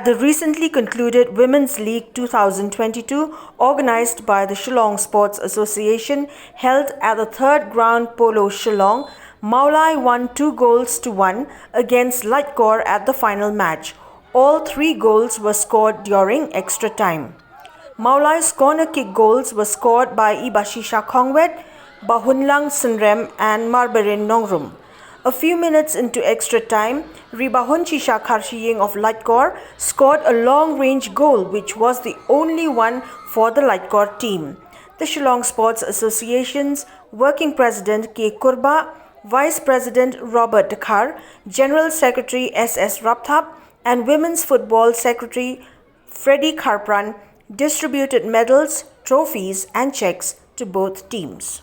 at the recently concluded Women's League 2022 organized by the Shillong Sports Association held at the third ground Polo Shillong, Mawlai won 2-1 against Laitkor at the final match. All 3 goals were scored during extra time. Mawlai's corner kick goals were scored by Ibashisha Khongwet, Bahunlang Sunrem and Marbarin Nongrum. A few minutes into extra time, Ribahon-Chisha Kharshiying of Laitkor scored a long-range goal which was the only one for the Laitkor team. The Shillong Sports Association's Working President K. Kurba, Vice President Robert Dakhar, General Secretary S.S. Rapthap and Women's Football Secretary Freddie Kharpran distributed medals, trophies and cheques to both teams.